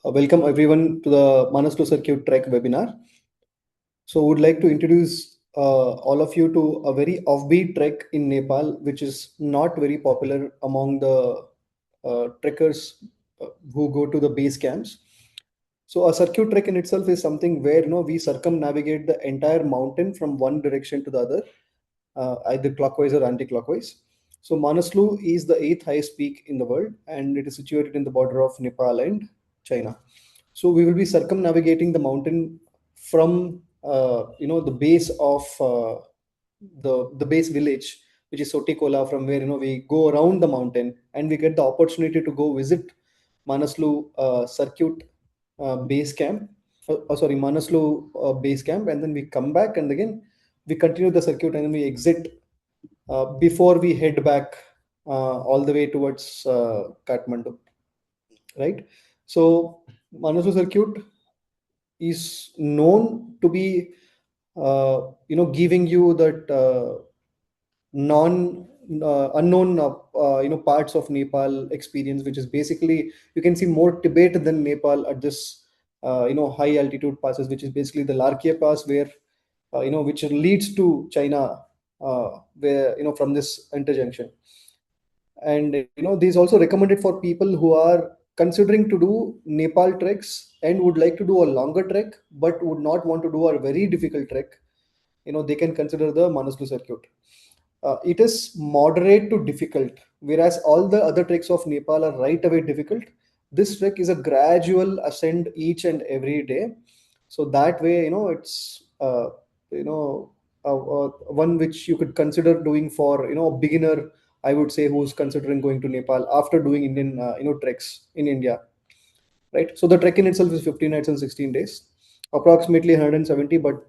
Welcome everyone to the Manaslu Circuit Trek webinar. So, would like to introduce all of you to a very offbeat trek in Nepal, which is not very popular among the trekkers who go to the base camps. So, a circuit trek in itself is something where we circumnavigate the entire mountain from one direction to the other, either clockwise or anti-clockwise. So, Manaslu is the eighth highest peak in the world, and it is situated in the border of Nepal and China. So we will be circumnavigating the mountain from the base of the base village, which is Sotikola, from where we go around the mountain and we get the opportunity to go visit Manaslu Circuit base camp. Sorry, Manaslu base camp, and then we come back and again we continue the circuit and then we exit before we head back all the way towards Kathmandu, right? So Manaslu Circuit is known to be giving you that non unknown parts of Nepal experience, which is basically you can see more Tibet than Nepal at this high altitude passes, which is basically the Larkya Pass, where which leads to China, where from this interjunction. And these also recommended for people who are considering to do Nepal treks and would like to do a longer trek but would not want to do a very difficult trek. They can consider the Manaslu circuit. It is moderate to difficult, whereas all the other treks of Nepal are right away difficult. This trek is a gradual ascent each and every day, so that way it's you know one which you could consider doing for a beginner, I would say, who's considering going to Nepal after doing Indian treks in India, right? So the trek in itself is 15 nights and 16 days, approximately 170, but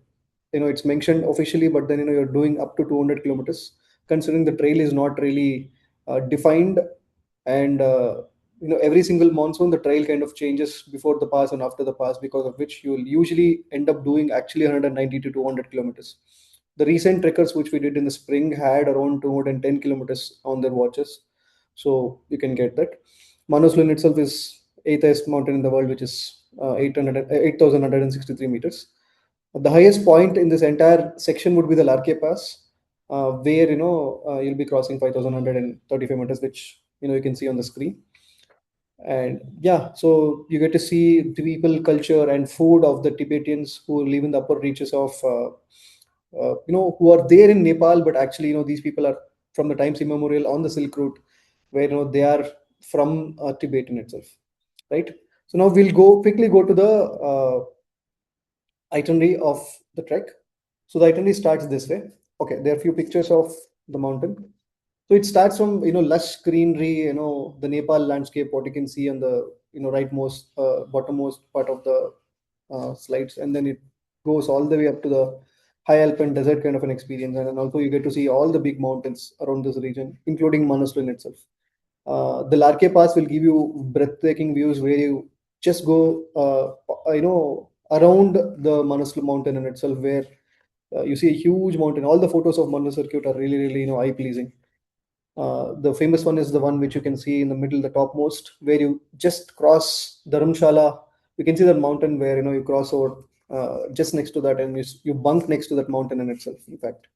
it's mentioned officially, but then you're doing up to 200 kilometers, considering the trail is not really defined, and every single monsoon the trail kind of changes before the pass and after the pass, because of which you'll usually end up doing actually 190 to 200 kilometers. The recent trekkers which we did in the spring had around 210 kilometers on their watches, so you can get that. Manaslu in itself is eighth highest mountain in the world, which is 8,163 meters. The highest point in this entire section would be the Larkya Pass, where you'll be crossing 5,135 meters, which you can see on the screen. And yeah, so you get to see the people, culture, and food of the Tibetans who live in the upper reaches of who are there in Nepal, but actually these people are from the times immemorial on the Silk Route, where they are from Tibet in itself, right? So now we'll quickly go to the itinerary of the trek. So the itinerary starts this way. Okay, there are a few pictures of the mountain. So it starts from lush greenery, the Nepal landscape, what you can see on the rightmost bottommost part of the slides, and then it goes all the way up to the high alpine desert kind of an experience, and then also you get to see all the big mountains around this region, including Manaslu in itself. The Larke Pass will give you breathtaking views where you just go, around the Manaslu mountain in itself, where you see a huge mountain. All the photos of Manaslu circuit are really, really, eye pleasing. The famous one is the one which you can see in the middle, the topmost, where you just cross Dharamshala. You can see that mountain where you cross over just next to that, and you bunk next to that mountain in itself. In fact,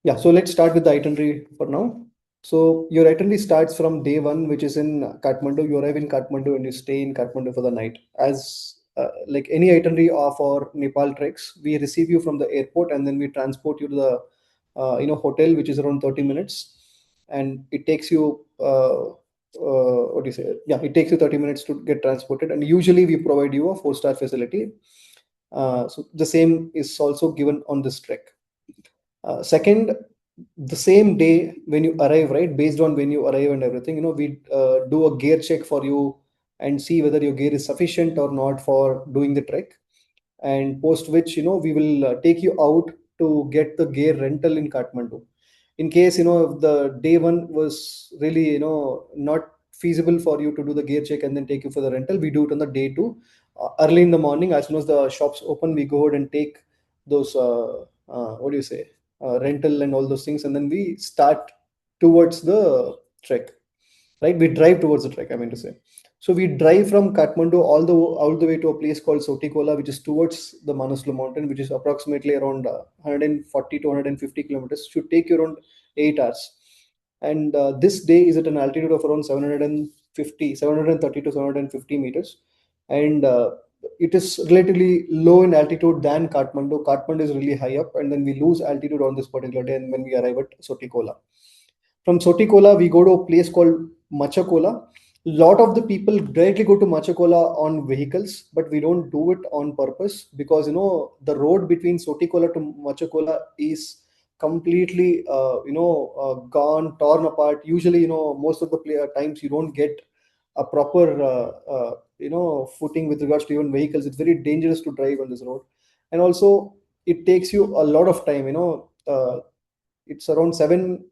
yeah. So let's start with the itinerary for now. So your itinerary starts from day one, which is in Kathmandu. You arrive in Kathmandu and you stay in Kathmandu for the night. As like any itinerary of our Nepal treks, we receive you from the airport and then we transport you to the hotel, which is around 30 minutes, and it takes you what do you say? Yeah, it takes you 30 minutes to get transported, and usually we provide you a four-star facility. So the same is also given on this trek. Second, the same day when you arrive, right, based on when you arrive and everything, we do a gear check for you and see whether your gear is sufficient or not for doing the trek. And post which, we will take you out to get the gear rental in Kathmandu. In case, if the day one was really, not feasible for you to do the gear check and then take you for the rental, we do it on the day two. Early in the morning, as soon as the shops open, we go ahead and take those, what do you say, rental and all those things, and then we start towards the trek. right? We drive towards the trek, I mean to say. So we drive from Kathmandu all the way to a place called Sotikola, which is towards the Manaslu mountain, which is approximately around 140 to 150 kilometers. Should take you around 8 hours. And this day is at an altitude of around 730 to 750 meters. And it is relatively low in altitude than Kathmandu. Kathmandu is really high up, and then we lose altitude on this particular day and when we arrive at Sotikola. From Sotikola, we go to a place called Machakola. Lot of the people directly go to Machakola on vehicles, but we don't do it on purpose because the road between Sotikola to Machakola is completely gone, torn apart. Usually, most of the times you don't get a proper footing with regards to even vehicles. It's very dangerous to drive on this road, and also it takes you a lot of time. It's around 7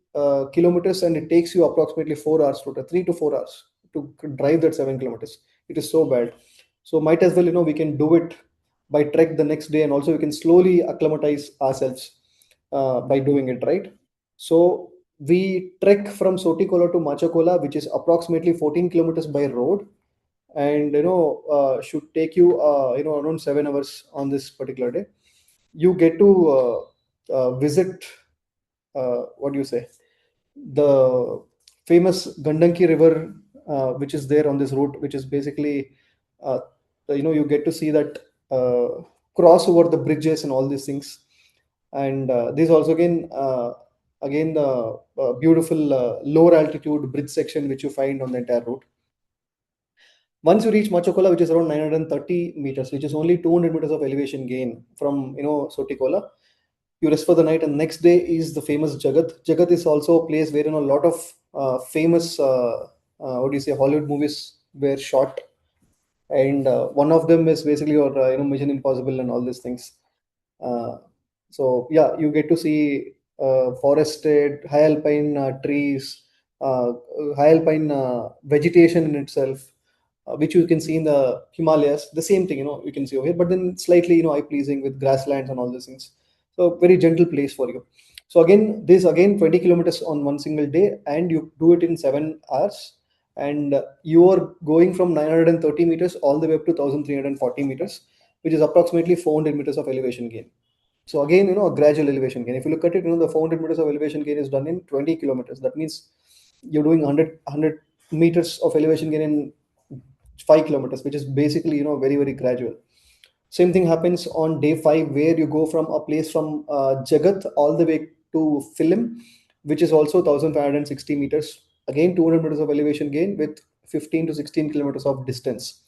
kilometers, and it takes you approximately 4 hours, to 3 to 4 hours to drive that 7 kilometers. It is so bad. So might as well, we can do it by trek the next day, and also we can slowly acclimatize ourselves by doing it, right? So we trek from Sotikola to Machakola, which is approximately 14 kilometers by road, and should take you around 7 hours on this particular day. You get to visit, what do you say, the famous Gandanki River, which is there on this route, which is basically, uh, you get to see that cross over the bridges and all these things. And this also again the beautiful lower altitude bridge section which you find on the entire route. Once you reach Machakola, which is around 930 meters, which is only 200 meters of elevation gain from Sotikola, you rest for the night, and next day is the famous Jagat. Jagat is also a place where a lot of famous what do you say, Hollywood movies were shot, and one of them is basically your Mission Impossible and all these things. Uh, so yeah, you get to see forested high alpine trees, high alpine vegetation in itself, which you can see in the Himalayas. The same thing, you can see over here, but then slightly, eye pleasing with grasslands and all these things. So very gentle place for you. So again, this again 20 kilometers on one single day, and you do it in 7 hours. And you are going from 930 meters all the way up to 1340 meters, which is approximately 400 meters of elevation gain. So again, a gradual elevation gain. If you look at it, the 400 meters of elevation gain is done in 20 kilometers. That means you're doing 100 meters of elevation gain in 5 kilometers, which is basically, very, very gradual. Same thing happens on day 5, where you go from a place from Jagat all the way to Film, which is also 1560 meters. Again, 200 meters of elevation gain with 15 to 16 kilometers of distance.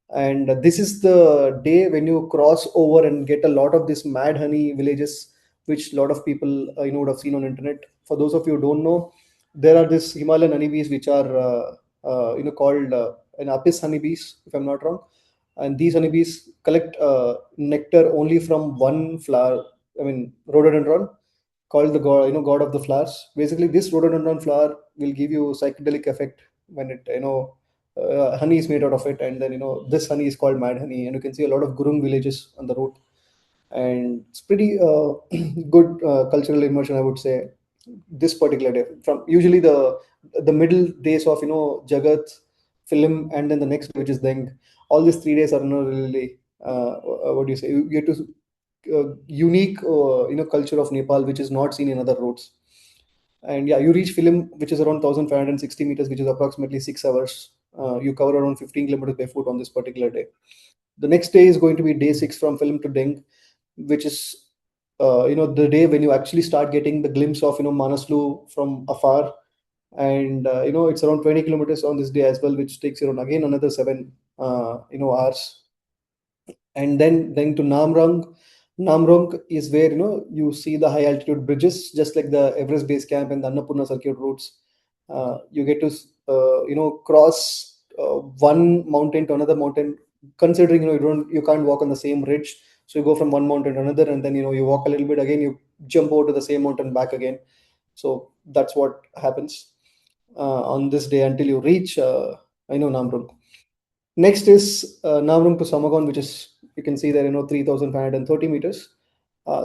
And this is the day when you cross over and get a lot of this mad honey villages, which a lot of people would have seen on internet. For those of you who don't know, there are this Himalayan honeybees which are called an apis honeybees, if I'm not wrong. And these honeybees collect nectar only from one flower, I mean rhododendron, called the god, god of the flowers. Basically, this rhododendron flower will give you psychedelic effect when it, honey is made out of it, and then this honey is called mad honey, and you can see a lot of gurung villages on the route, and it's pretty good cultural immersion, I would say. This particular day, from usually the middle days of Jagat, Film, and then the next day, which is Deng. All these 3 days are really what do you say? You get to unique culture of Nepal, which is not seen in other routes. And yeah, you reach Film, which is around 1560 meters, which is approximately 6 hours. You cover around 15 kilometers by foot on this particular day. The next day is going to be day 6 from Film to Deng, which is the day when you actually start getting the glimpse of Manaslu from afar. And it's around 20 kilometers on this day as well, which takes you around again another 7 hours. And then to Namrang. Namrong is where you see the high altitude bridges, just like the Everest Base Camp and the Annapurna Circuit routes. You get to cross one mountain to another mountain, considering you can't walk on the same ridge, so you go from one mountain to another, and then you walk a little bit again, you jump over to the same mountain back again. So that's what happens on this day until you reach Namrung. Next is Namrung to Samagon, which is, you can see there, 3,530 meters.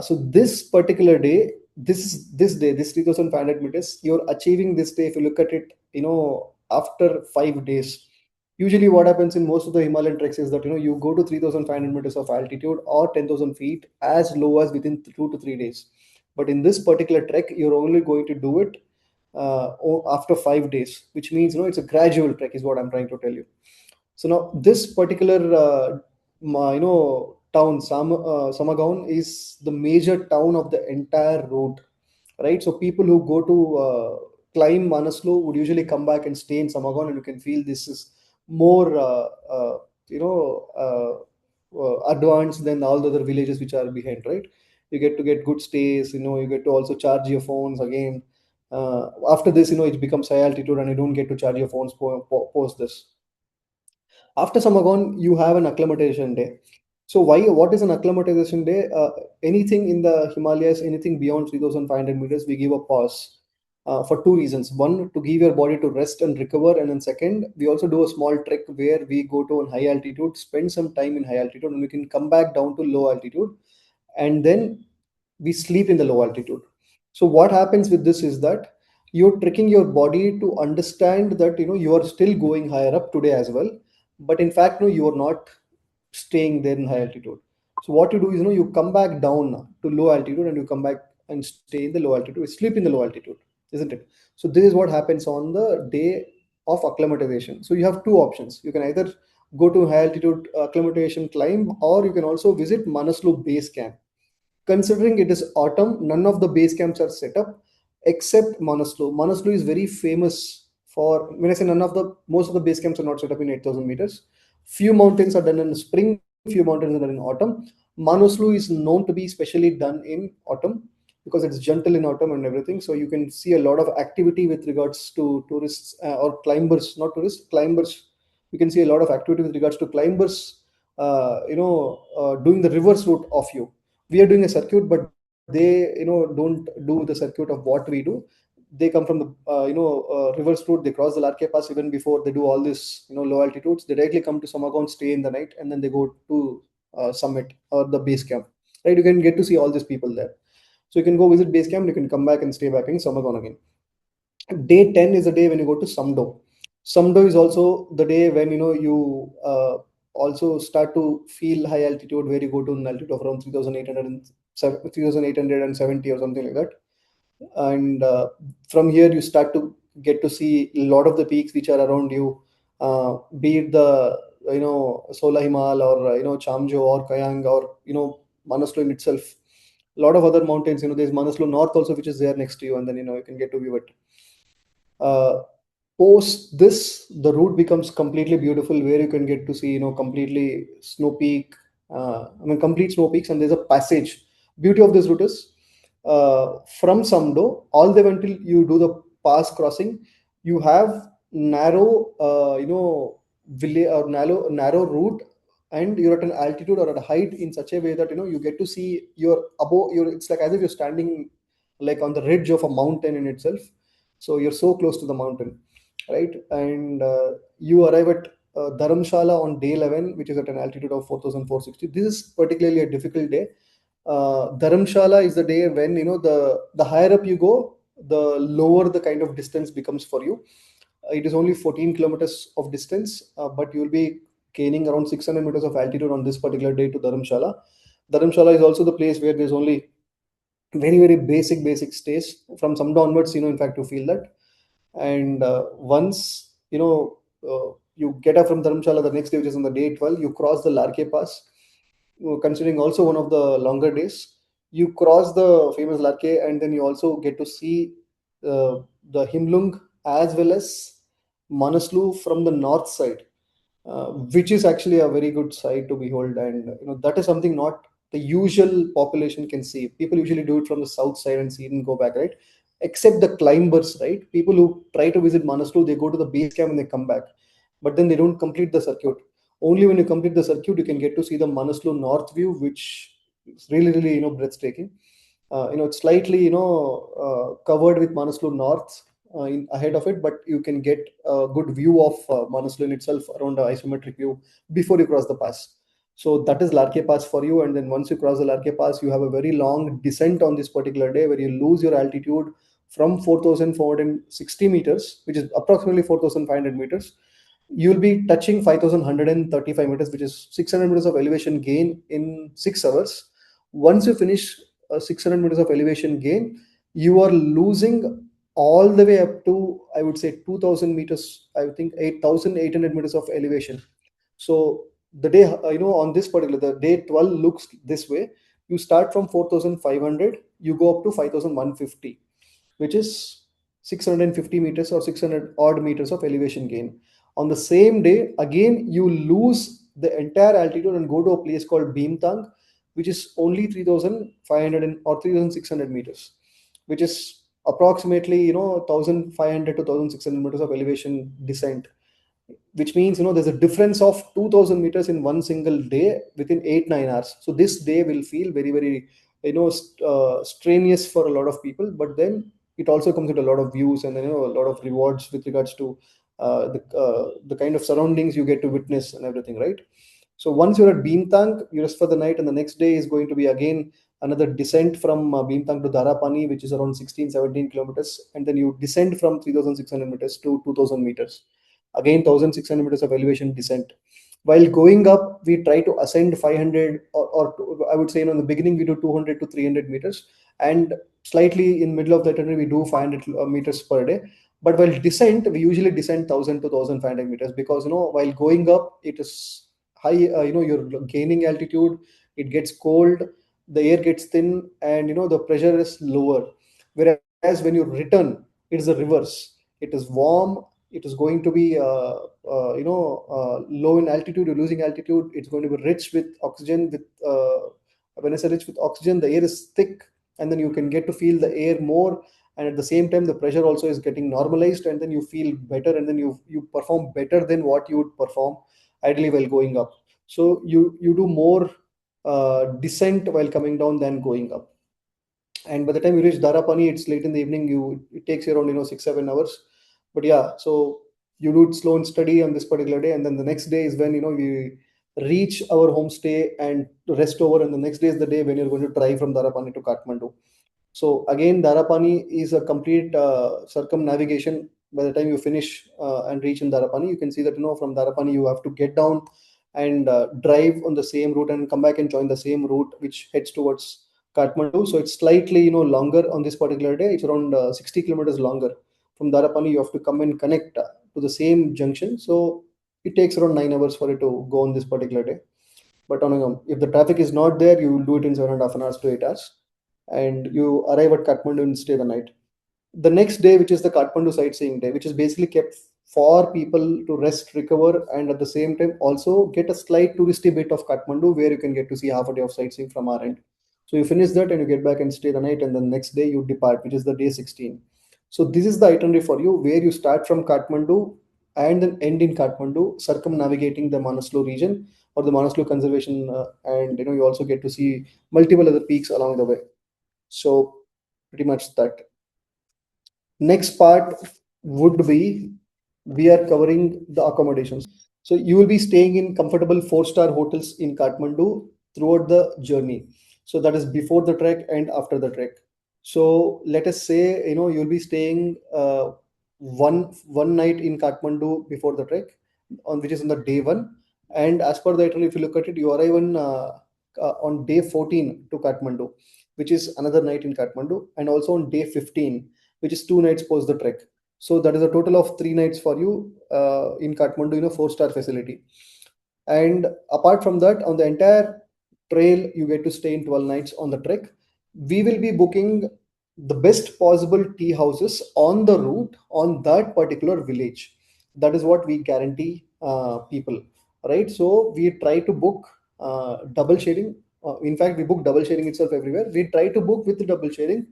So this particular day, this day, this 3,500 meters, you're achieving this day. If you look at it, after 5 days. Usually, what happens in most of the Himalayan treks is that you go to 3,500 meters of altitude or 10,000 feet as low as within 2 to 3 days. But in this particular trek, you're only going to do it after 5 days, which means it's a gradual trek, is what I'm trying to tell you. So now this particular town Samagaon is the major town of the entire route, right? So people who go to climb Manaslu would usually come back and stay in Samagaon, and you can feel this is more advanced than all the other villages which are behind, right? You get to get good stays, you get to also charge your phones again. After this, it becomes high altitude and you don't get to charge your phones post this. After Samagon, you have an acclimatization day. So why? What is an acclimatization day? Anything in the Himalayas, anything beyond 3,500 meters, we give a pause for two reasons. One, to give your body to rest and recover, and then second, we also do a small trek where we go to a high altitude, spend some time in high altitude, and we can come back down to low altitude, and then we sleep in the low altitude. So what happens with this is that you're tricking your body to understand that you are still going higher up today as well, but in fact no, you are not staying there in high altitude. So what you do is you come back down to low altitude and you come back and stay in the low altitude, sleep in the low altitude, isn't it? So this is what happens on the day of acclimatization. So you have two options. You can either go to high altitude acclimatization climb, or you can also visit Manaslu base camp. Considering it is autumn, none of the base camps are set up except Manaslu. Manaslu is very famous for, when I say none of the, most of the base camps are not set up in 8,000 meters. Few mountains are done in spring, few mountains are done in autumn. Manaslu is known to be specially done in autumn because it's gentle in autumn and everything. So you can see a lot of activity with regards to tourists or climbers, not tourists, climbers. You can see a lot of activity with regards to climbers, doing the reverse route of you. We are doing a circuit, but they don't do the circuit of what we do. They come from the reverse route. They cross the Larkya Pass even before they do all this low altitudes. They directly come to Samagon, stay in the night, and then they go to summit or the base camp, right? You can get to see all these people there. So you can go visit base camp, you can come back and stay back in Samagon again. Day 10 is the day when you go to Samdo. Samdo is also the day when you also start to feel high altitude, where you go to an altitude of around 3,800 3,870 or something like that. And from here you start to get to see a lot of the peaks which are around you, be it the Sola Himal, or Chamjo or Kayang, or Manaslu in itself. A lot of other mountains, there's Manaslu North also, which is there next to you, and then you can get to view it. uh, Post this, the route becomes completely beautiful, where you can get to see completely snow peak, complete snow peaks, and there's a passage. Beauty of this route is, from Samdo all the way until you do the pass crossing, you have narrow village or narrow route, and you're at an altitude or at a height in such a way that you get to see your above your, it's like as if you're standing like on the ridge of a mountain in itself. So you're so close to the mountain, right? And you arrive at Dharamshala on day 11, which is at an altitude of 4,460. This is particularly a difficult day. Dharamshala is the day when the higher up you go, the lower the kind of distance becomes for you. It is only 14 kilometers of distance, but you will be gaining around 600 meters of altitude on this particular day to Dharamshala. Dharamshala is also the place where there's only very very basic stays. From some onwards, in fact, you feel that. And once you get up from Dharamshala the next day, which is on the day 12, you cross the Larkya Pass. Considering also one of the longer days, you cross the famous Larkya, and then you also get to see the Himlung as well as Manaslu from the north side, which is actually a very good sight to behold. And that is something not the usual population can see. People usually do it from the south side and see it and go back, right? Except the climbers, right? People who try to visit Manaslu, they go to the base camp and they come back, but then they don't complete the circuit. Only when you complete the circuit, you can get to see the Manaslu north view, which is really really breathtaking. It's slightly covered with Manaslu North ahead of it, but you can get a good view of Manaslu in itself around the isometric view before you cross the pass. So that is Larkya Pass for you. And then once you cross the Larkya Pass, you have a very long descent on this particular day, where you lose your altitude from 4,460 meters, which is approximately 4,500 meters, you'll be touching 5,135 meters, which is 600 meters of elevation gain in 6 hours. Once you finish 600 meters of elevation gain, you are losing all the way up to, I would say, 2,000 meters, I think 8,800 meters of elevation. So the day, on this particular, the day 12 looks this way. You start from 4,500, you go up to 5,150, which is 650 meters or 600 odd meters of elevation gain. On the same day, again, you lose the entire altitude and go to a place called Beamtang, which is only 3,500 or 3,600 meters, which is approximately, 1,500 to 1,600 meters of elevation descent, which means there's a difference of 2,000 meters in one single day within 8 9 hours. So this day will feel very very strenuous for a lot of people, but then it also comes with a lot of views and then a lot of rewards with regards to the kind of surroundings you get to witness and everything, right? So once you're at Beamtang, you rest for the night, and the next day is going to be again another descent from Beamtang to Darapani, which is around 16 17 kilometers, and then you descend from 3,600 meters to 2,000 meters, again 1,600 meters of elevation descent. While going up, we try to ascend 500, or I would say, in the beginning we do 200 to 300 meters, and slightly in middle of the itinerary we do 500 meters per day. But while descent, we usually descend 1,000 to 1,500 meters, because while going up it is high, you're gaining altitude, it gets cold, the air gets thin, and the pressure is lower. Whereas when you return, it is the reverse. It is warm, it is going to be low in altitude, you're losing altitude, it's going to be rich with oxygen, with when I say rich with oxygen, the air is thick, and then you can get to feel the air more, and at the same time the pressure also is getting normalized, and then you feel better, and then you perform better than what you would perform ideally while going up. So you do more descent while coming down than going up. And by the time you reach Darapani, it's late in the evening. It takes you around 6 7 hours. But yeah, so you do it slow and steady on this particular day, and then the next day is when we reach our homestay and rest over, and the next day is the day when you're going to drive from Darapani to Kathmandu. So again, Darapani is a complete circumnavigation. By the time you finish and reach in Darapani, you can see that from Darapani you have to get down and drive on the same route and come back and join the same route which heads towards Kathmandu. So it's slightly longer on this particular day. It's around 60 kilometers longer. From Darapani, you have to come and connect to the same junction. So it takes around 9 hours for it to go on this particular day. But if the traffic is not there, you will do it in 7.5 hours to 8 hours, and you arrive at Kathmandu and stay the night. The next day, which is the Kathmandu sightseeing day, which is basically kept for people to rest, recover, and at the same time also get a slight touristy bit of Kathmandu where you can get to see half a day of sightseeing from our end. So you finish that and you get back and stay the night, and the next day you depart, which is the day 16. So this is the itinerary for you, where you start from Kathmandu and then end in Kathmandu, circumnavigating the Manaslu region or the Manaslu conservation, and you also get to see multiple other peaks along the way. So pretty much that. Next part would be, we are covering the accommodations. So you will be staying in comfortable four-star hotels in Kathmandu throughout the journey. So that is before the trek and after the trek. So let us say you'll be staying one night in Kathmandu before the trek, on which is on the day one. And as per the itinerary, if you look at it, you arrive on day 14 to Kathmandu, which is another night in Kathmandu, and also on day 15, which is 2 nights post the trek. So that is a total of 3 nights for you in Kathmandu in a four-star facility. And apart from that, on the entire trail, you get to stay in 12 nights on the trek. We will be booking the best possible tea houses on the route on that particular village. That is what we guarantee people, right? So we try to book double sharing. In fact, we book double sharing itself everywhere. We try to book with the double sharing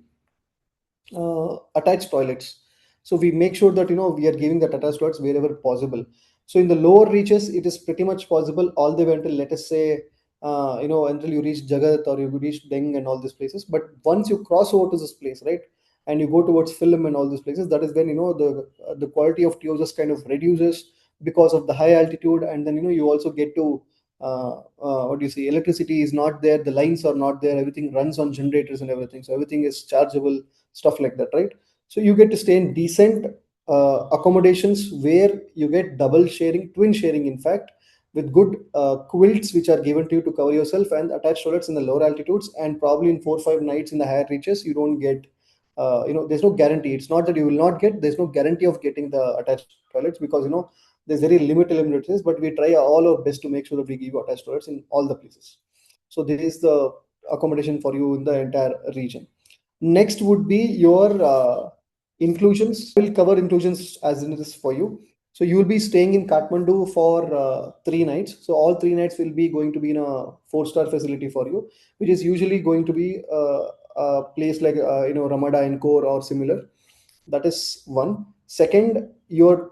attached toilets. So we make sure that we are giving that attached toilets wherever possible. So in the lower reaches, it is pretty much possible all the way until, let us say, until you reach Jagat or you reach Deng and all these places. But once you cross over to this place, right, and you go towards film and all these places, that is when the quality of TOs kind of reduces because of the high altitude, and then you also get to what do you see, electricity is not there, the lines are not there, everything runs on generators and everything, so everything is chargeable, stuff like that, right? So you get to stay in decent accommodations where you get double sharing, twin sharing, in fact, with good quilts which are given to you to cover yourself, and attached toilets in the lower altitudes. And probably in 4 or 5 nights in the higher reaches, you don't get, there's no guarantee. It's not that you will not get, there's no guarantee of getting the attached toilets, because, there's very limited limitations, but we try all our best to make sure that we give you attached toilets in all the places. So this is the accommodation for you in the entire region. Next would be your inclusions. Will cover inclusions as it is for you. So you will be staying in Kathmandu for 3 nights. So all 3 nights will be going to be in a four-star facility for you, which is usually going to be a place like Ramada Encore or similar. That is one. Second, your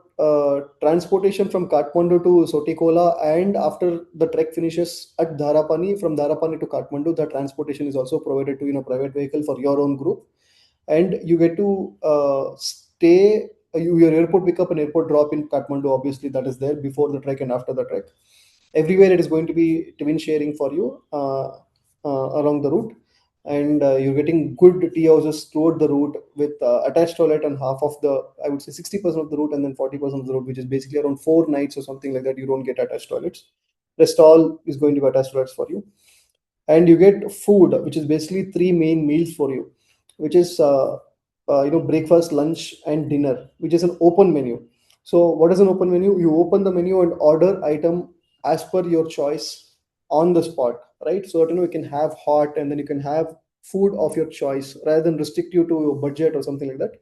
transportation from Kathmandu to Sotikola, and after the trek finishes at Dharapani, from Dharapani to Kathmandu, the transportation is also provided to you in a private vehicle for your own group. And you get to stay, your airport pickup and airport drop in Kathmandu, obviously, that is there before the trek and after the trek. Everywhere it is going to be twin sharing for you along the route. And you're getting good tea houses throughout the route with attached toilet and half of the, I would say 60% of the route, and then 40% of the route, which is basically around 4 nights or something like that, you don't get attached toilets. Rest all is going to be attached toilets for you. And you get food, which is basically three main meals for you, which is breakfast, lunch, and dinner, which is an open menu. So what is an open menu? You open the menu and order item as per your choice on the spot, right? So that you can have hot, and then you can have food of your choice rather than restrict you to your budget or something like that.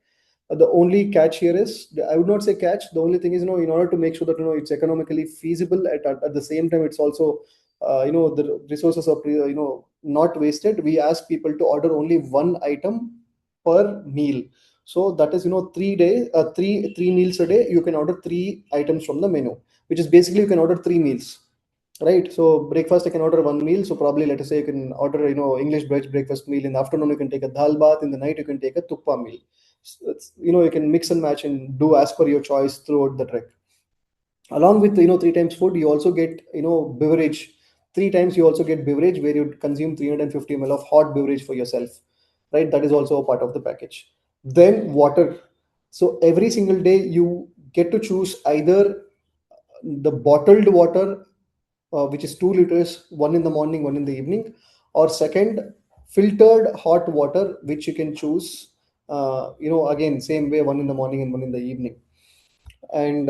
The only catch here is, I would not say catch. The only thing is, in order to make sure that it's economically feasible, at the same time it's also the resources are not wasted. We ask people to order only one item per meal. So that is 3 days, three meals a day. You can order three items from the menu, which is basically you can order 3 meals. Right. So breakfast, I can order one meal. So probably let us say you can order, English breakfast meal. In the afternoon, you can take a dal bath. In the night, you can take a tukpa meal. So it's, you can mix and match and do as per your choice throughout the trek. Along with, 3 times food, you also get, beverage. 3 times you also get beverage, where you consume 350 ml of hot beverage for yourself. Right. That is also a part of the package. Then water. So every single day you get to choose either the bottled water, which is 2 liters, one in the morning, one in the evening, or second, filtered hot water, which you can choose. Again, same way, one in the morning and one in the evening. And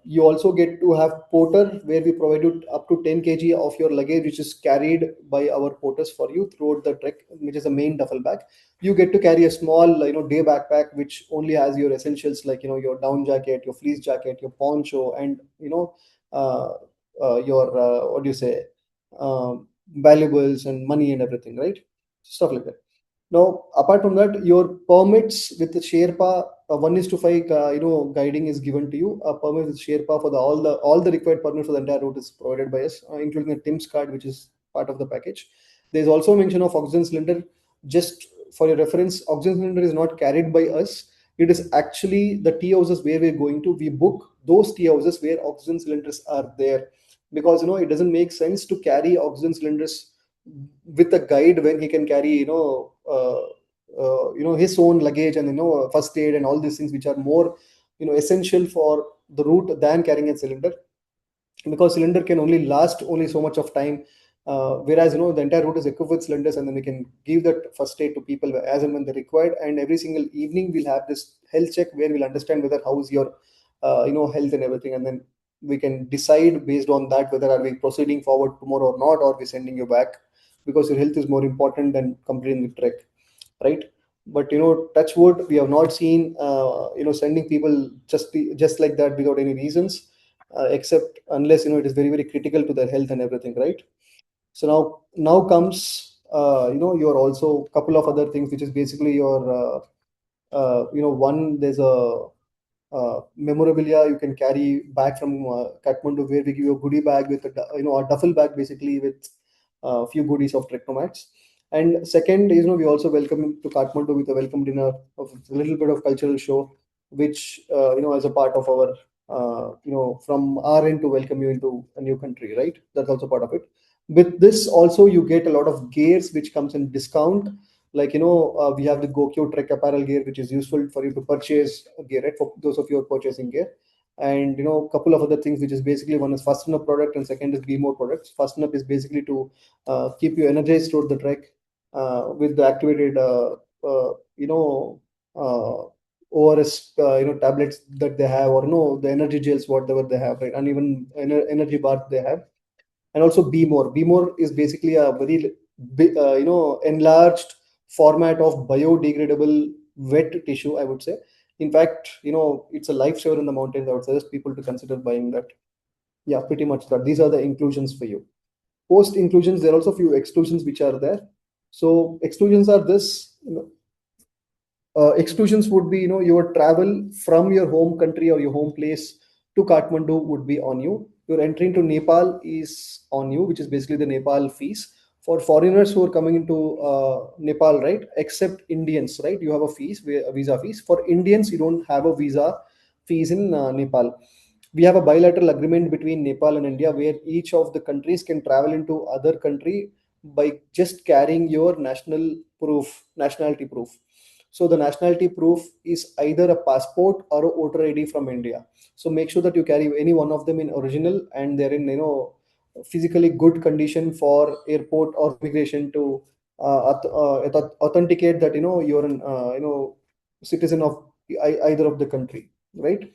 you also get to have porter, where we provide you up to 10 kg of your luggage, which is carried by our porters for you throughout the trek, which is a main duffel bag. You get to carry a small, day backpack, which only has your essentials, like your down jacket, your fleece jacket, your poncho, and uh, your what do you say, valuables and money and everything, right? Stuff like that. Now, apart from that, your permits with the Sherpa, 1:5, guiding is given to you. A permit with Sherpa for all the required permits for the entire route is provided by us, including the TIMS card, which is part of the package. There's also a mention of oxygen cylinder. Just for your reference, oxygen cylinder is not carried by us. It is actually the tea houses where we're going to. We book those tea houses where oxygen cylinders are there, because it doesn't make sense to carry oxygen cylinders with a guide when he can carry his own luggage and first aid and all these things, which are more essential for the route than carrying a cylinder, because cylinder can only last only so much of time, whereas the entire route is equipped with cylinders, and then we can give that first aid to people as and when they're required. And every single evening we'll have this health check, where we'll understand whether how's your health and everything, and then we can decide based on that whether are we proceeding forward tomorrow or not, or we sending you back, because your health is more important than completing the trek, right? But touch wood, we have not seen sending people just like that without any reasons, except unless it is very very critical to their health and everything, right? So now comes your also couple of other things, which is basically your one, there's a memorabilia you can carry back from Kathmandu, where we give you a goodie bag with a duffel bag, basically, with a few goodies of TrekNomads. And second is, we also welcome him to Kathmandu with a welcome dinner of a little bit of cultural show, which as a part of our from our end to welcome you into a new country, right? That's also part of it. With this also, you get a lot of gears which comes in discount, Like, we have the Gokyo Trek apparel gear, which is useful for you to purchase gear, right? For those of you who are purchasing gear. And a couple of other things, which is basically, one is fasten up product and second is be more products. Fasten up is basically to keep you energized throughout the trek with the activated uh, ORS tablets that they have, or the energy gels whatever they have, right? And even energy bar they have. And also be more. Be more is basically a very enlarged format of biodegradable wet tissue, I would say. In fact, it's a lifesaver in the mountains. I would suggest people to consider buying that. Yeah, pretty much that. These are the inclusions for you. Post inclusions, there are also few exclusions which are there. So exclusions are this. Exclusions would be, your travel from your home country or your home place to Kathmandu would be on you. Your entry into Nepal is on you, which is basically the Nepal fees. For foreigners who are coming into Nepal, right? Except Indians, right? You have a visa fees. For Indians, you don't have a visa fees in Nepal. We have a bilateral agreement between Nepal and India where each of the countries can travel into other country by just carrying your nationality proof. So the nationality proof is either a passport or a voter ID from India. So make sure that you carry any one of them in original and they're in physically good condition for airport or immigration to authenticate that you're an citizen of either of the country, right?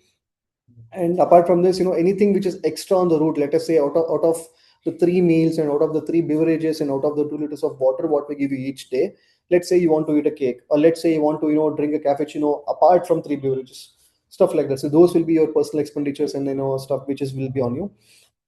And apart from this, anything which is extra on the route, let us say out of the three meals and out of the three beverages and out of the 2 liters of water, what we give you each day, let's say you want to eat a cake, or let's say you want to, drink a cappuccino apart from three beverages, stuff like that. So those will be your personal expenditures and, stuff which is will be on you.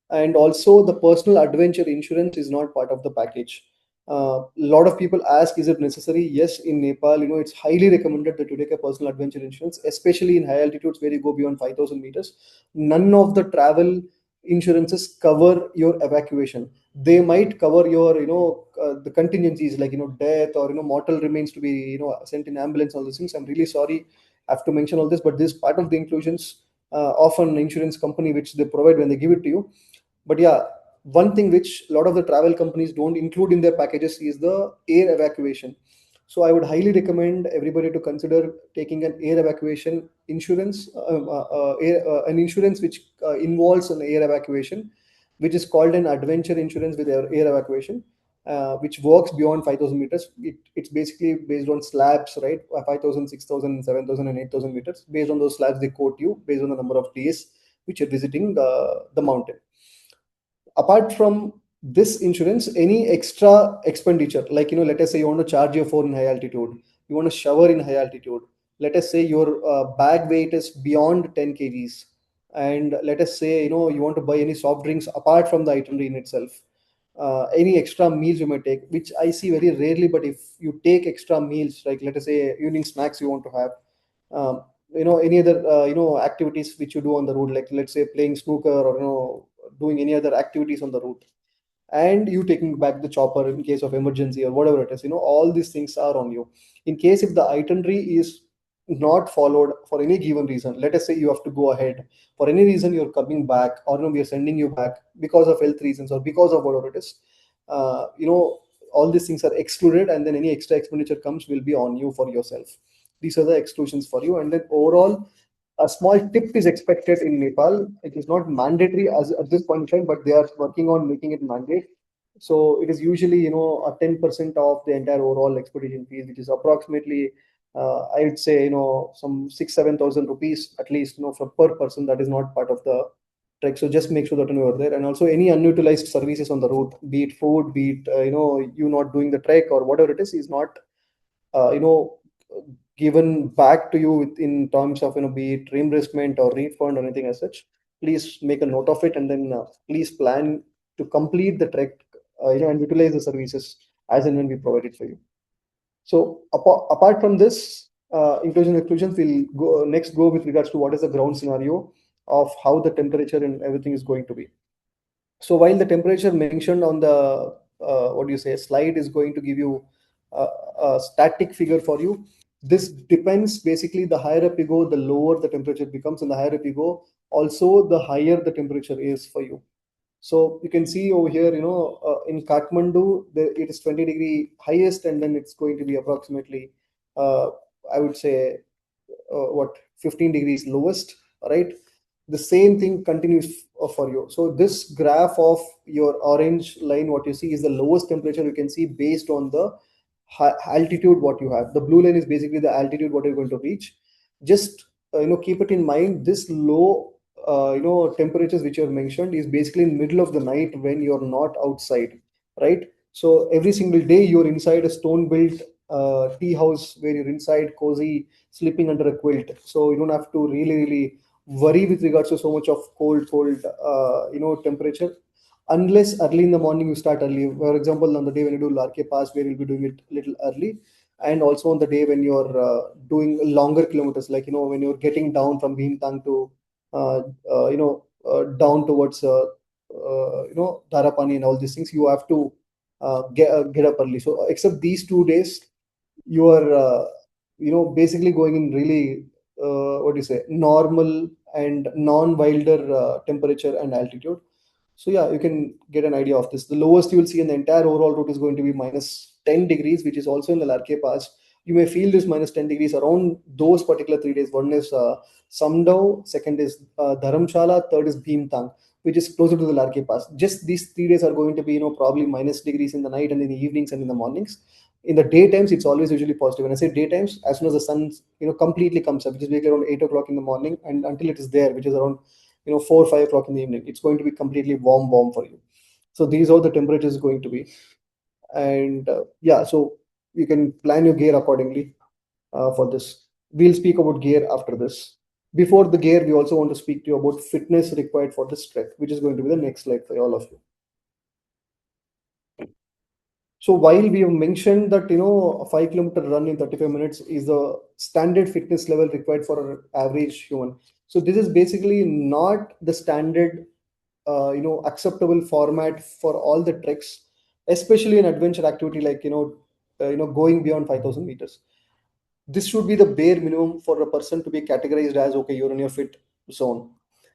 And also the personal adventure insurance is not part of the package. A lot of people ask, is it necessary? Yes, in Nepal, it's highly recommended that you take a personal adventure insurance, especially in high altitudes where you go beyond 5,000 meters. None of the travel insurances cover your evacuation. They might cover your the contingencies, like death or mortal remains to be sent in ambulance, all those things. I'm really sorry I have to mention all this, but this is part of the inclusions of an insurance company which they provide when they give it to you. But yeah, one thing which a lot of the travel companies don't include in their packages is the air evacuation. So I would highly recommend everybody to consider taking an air evacuation insurance, an insurance which involves an air evacuation, which is called an adventure insurance with air evacuation, which works beyond 5,000 meters. It's basically based on slabs, right? 5,000, 6,000, 7,000, and 8,000 meters. Based on those slabs, they quote you based on the number of days which you're visiting the mountain. Apart from this insurance, any extra expenditure, like let us say you want to charge your phone in high altitude, you want to shower in high altitude, let us say your bag weight is beyond 10 kgs, and let us say you want to buy any soft drinks apart from the itinerary in itself, any extra meals you might take, which I see very rarely, but if you take extra meals, like let us say evening snacks you want to have, any other activities which you do on the road, like let's say playing snooker or doing any other activities on the route, and you taking back the chopper in case of emergency or whatever it is, all these things are on you. In case if the itinerary is not followed for any given reason, let us say you have to go ahead for any reason, you're coming back, or we are sending you back because of health reasons or because of whatever it is, all these things are excluded, and then any extra expenditure comes will be on you for yourself. These are the exclusions for you. And then overall, a small tip is expected in Nepal. It is not mandatory as at this point in time, but they are working on making it mandate. So it is usually, a 10% of the entire overall expedition fees, which is approximately, I would say, some 6, 7,000 rupees at least, for per person. That is not part of the trek. So just make sure that you are there. And also any unutilized services on the route, be it food, be it, you not doing the trek or whatever it is not, uh, you know, given back to you in terms of be it reimbursement or refund or anything as such. Please make a note of it, and then please plan to complete the trek, and utilize the services as and when we provide it for you. So apart from this, inclusion exclusions, we'll go with regards to what is the ground scenario of how the temperature and everything is going to be. So while the temperature mentioned on the what do you say slide is going to give you a static figure for you, this depends basically. The higher up you go, the lower the temperature becomes, and the higher up you go, also the higher the temperature is for you. So you can see over here, in Kathmandu, it is 20-degree highest, and then it's going to be approximately, uh, I would say, what 15 degrees lowest, right? The same thing continues for you. So this graph of your orange line, what you see is the lowest temperature you can see based on the altitude what you have. The blue line is basically the altitude what you're going to reach. Just keep it in mind, this low temperatures which you have mentioned is basically in middle of the night when you're not outside, right? So every single day you're inside a stone built tea house where you're inside cozy, sleeping under a quilt. So you don't have to really worry with regards to so much of cold temperature, unless early in the morning you start early. For example, on the day when you do Larkya Pass, where you'll be doing it little early, and also on the day when you're doing longer kilometers, like when you're getting down from Bhimtang to uh, down towards Dharapani and all these things, you have to get up early. So except these 2 days, you are basically going in really what do you say, normal and non-wilder temperature and altitude. So yeah, you can get an idea of this. The lowest you will see in the entire overall route is going to be minus 10 degrees, which is also in the Larkhe Pass. You may feel this minus 10 degrees around those particular 3 days. One is Samdao, second is Dharamshala, third is Bhimtang, which is closer to the Larkhe Pass. Just these 3 days are going to be, probably minus degrees in the night and in the evenings and in the mornings. In the daytimes, it's always usually positive. When I say daytimes, as soon as the sun, completely comes up, which is basically around 8 o'clock in the morning, and until it is there, which is around 4 or 5 o'clock in the evening, it's going to be completely warm for you. So these are the temperatures going to be. And yeah, so you can plan your gear accordingly for this. We'll speak about gear after this. Before the gear, we also want to speak to you about fitness required for this trek, which is going to be the next slide for all of you. So while we have mentioned that a 5 kilometer run in 35 minutes is the standard fitness level required for an average human. So this is basically not the standard acceptable format for all the treks, especially in adventure activity like going beyond 5,000 meters. This should be the bare minimum for a person to be categorized as, okay, you're in your fit zone.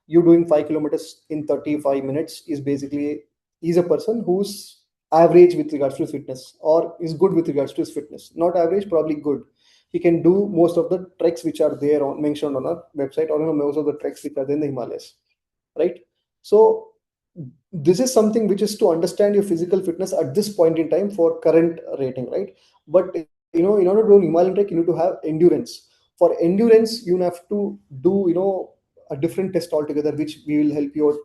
You doing 5 kilometers in 35 minutes is basically, he's a person who's average with regards to fitness, or is good with regards to his fitness. Not average, probably good. He can do most of the treks which are there on mentioned on our website, or most of the treks which are there in the Himalayas, right? So this is something which is to understand your physical fitness at this point in time for current rating, right? But in order to do Himalayan trek, you need to have endurance. For endurance, you have to do a different test altogether, which we will help you out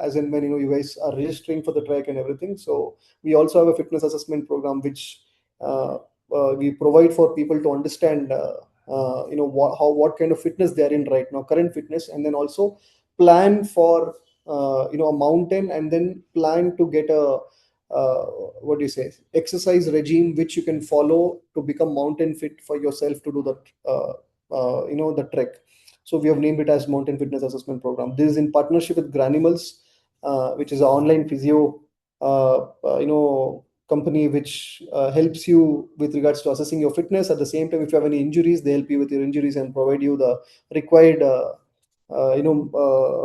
as and when you guys are registering for the trek and everything. So we also have a fitness assessment program which we provide for people to understand what kind of fitness they are in right now, current fitness, and then also plan for a mountain, and then plan to get a what do you say, exercise regime which you can follow to become mountain fit for yourself to do that the trek. So we have named it as Mountain Fitness Assessment Program. This is in partnership with Granimals, which is an online physio company which helps you with regards to assessing your fitness. At the same time, if you have any injuries, they help you with your injuries and provide you the required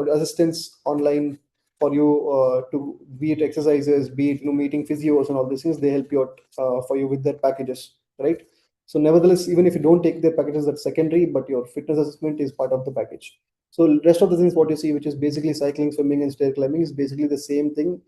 assistance online for you to be it exercises, be it meeting physios and all these things. They help you out for you with their packages, right? So nevertheless, even if you don't take their packages, that's secondary, but your fitness assessment is part of the package. So rest of the things what you see, which is basically cycling, swimming, and stair climbing, is basically the same thing,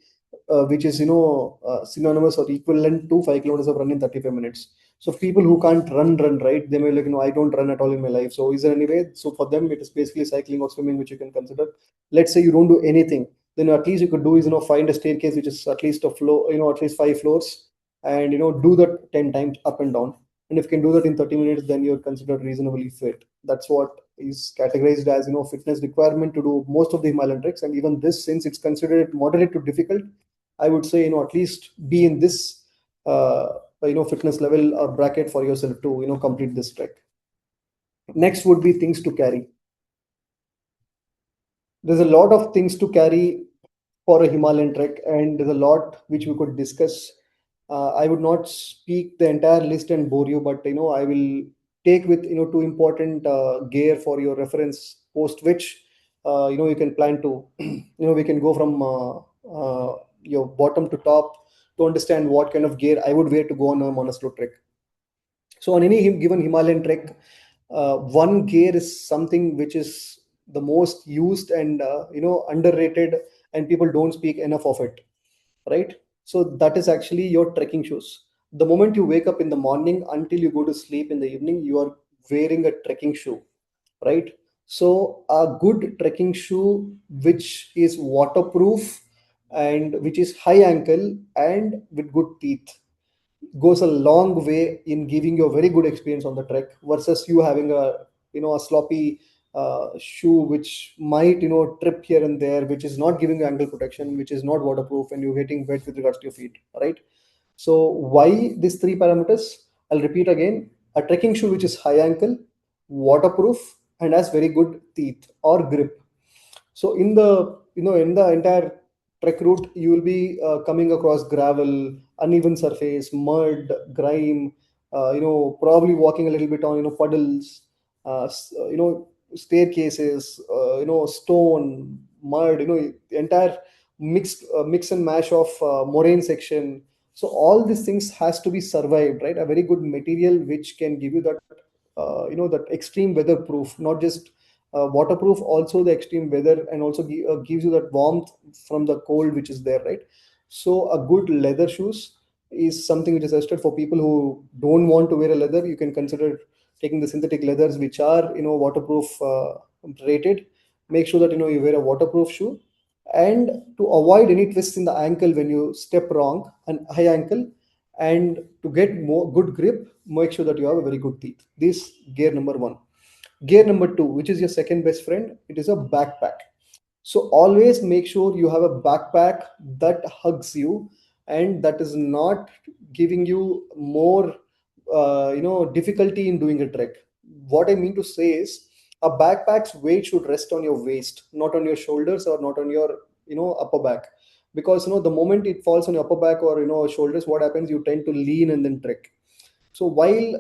which is synonymous or equivalent to 5 kilometers of run in 35 minutes. So people who can't run, right? They may like, I don't run at all in my life. So is there any way? So for them, it is basically cycling or swimming, which you can consider. Let's say you don't do anything, then at least you could do is find a staircase which is at least a floor, at least 5 floors, and do that 10 times up and down. And if you can do that in 30 minutes, then you're considered reasonably fit. That's what is categorized as fitness requirement to do most of the Himalayan treks. And even this, since it's considered moderate to difficult, I would say at least be in this fitness level or bracket for yourself to complete this trek. Next would be things to carry. There's a lot of things to carry for a Himalayan trek, and there's a lot which we could discuss. I would not speak the entire list and bore you, but I will take with two important gear for your reference. Post which you can plan to we can go from your bottom to top, to understand what kind of gear I would wear to go on a Manaslu trek. So on any given Himalayan trek, one gear is something which is the most used and underrated, and people don't speak enough of it, right? So that is actually your trekking shoes. The moment you wake up in the morning until you go to sleep in the evening, you are wearing a trekking shoe, right? So a good trekking shoe which is waterproof and which is high ankle and with good teeth goes a long way in giving you a very good experience on the trek versus you having a sloppy shoe which might trip here and there, which is not giving you ankle protection, which is not waterproof, and you're getting wet with regards to your feet, right? So why these three parameters? I'll repeat again: a trekking shoe which is high ankle, waterproof, and has very good teeth or grip. So in the entire trek route, you will be coming across gravel, uneven surface, mud, grime. Probably walking a little bit on puddles, staircases, stone, mud. The entire mix and mash of moraine section. So all these things has to be survived, right? A very good material which can give you that that extreme weather proof, not just waterproof, also the extreme weather, and also gives you that warmth from the cold which is there, right? So a good leather shoes is something which is suggested for people who don't want to wear a leather. You can consider taking the synthetic leathers which are waterproof rated. Make sure that you wear a waterproof shoe, and to avoid any twists in the ankle when you step wrong, and high ankle, and to get more good grip, make sure that you have a very good teeth. This gear number one. Gear number two, which is your second best friend, it is a backpack. So always make sure you have a backpack that hugs you and that is not giving you more difficulty in doing a trek. What I mean to say is, a backpack's weight should rest on your waist, not on your shoulders or not on your upper back. Because the moment it falls on your upper back or shoulders, what happens? You tend to lean and then trek. So while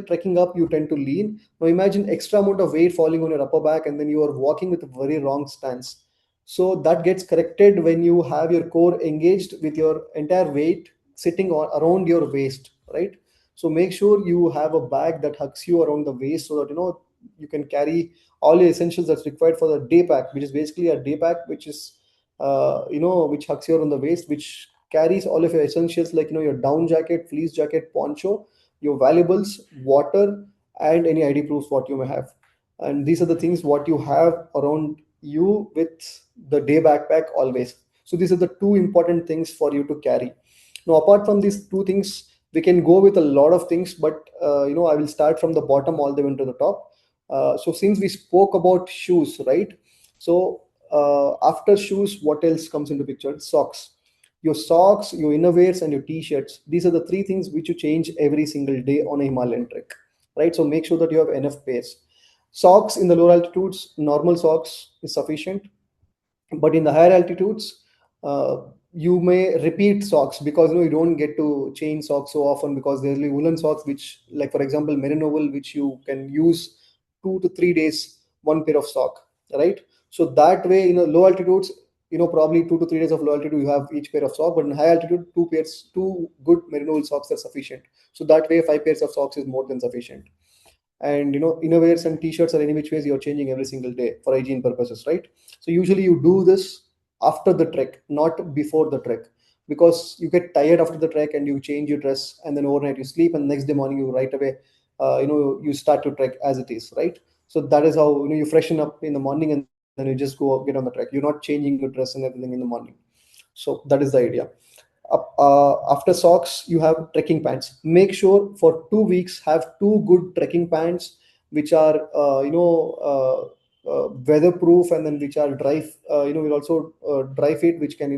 trekking up, you tend to lean. Now imagine extra amount of weight falling on your upper back, and then you are walking with a very wrong stance. So that gets corrected when you have your core engaged with your entire weight sitting around your waist, right? So make sure you have a bag that hugs you around the waist so that you can carry all your essentials that's required for the day pack, which is basically a day pack, which is which hugs you around the waist, which carries all of your essentials like your down jacket, fleece jacket, poncho, your valuables, water, and any ID proofs what you may have. And these are the things what you have around you with the day backpack always. So these are the two important things for you to carry. Now, apart from these two things, we can go with a lot of things, but I will start from the bottom all the way to the top. So since we spoke about shoes, right? So after shoes, what else comes into picture? Socks. Your socks, your innerwears, and your t-shirts. These are the three things which you change every single day on a Himalayan trek, right? So make sure that you have enough pairs. Socks in the lower altitudes, normal socks is sufficient, but in the higher altitudes, you may repeat socks because you don't get to change socks so often, because there'll be woolen socks which, like for example, merino wool, which you can use 2 to 3 days one pair of sock, right? So that way, low altitudes, probably 2 to 3 days of low altitude you have each pair of sock, but in high altitude, two good merino wool socks are sufficient. So that way 5 pairs of socks is more than sufficient. And innerwears and t-shirts are any which ways you're changing every single day for hygiene purposes, right? So usually you do this after the trek, not before the trek, because you get tired after the trek and you change your dress, and then overnight you sleep, and next day morning you right away you start to trek as it is, right? So that is how you freshen up in the morning, and then you just go get on the trek. You're not changing your dress and everything in the morning. So that is the idea. After socks, you have trekking pants. Make sure for 2 weeks have two good trekking pants which are weatherproof, and then which are dry. Will also dry fit, which can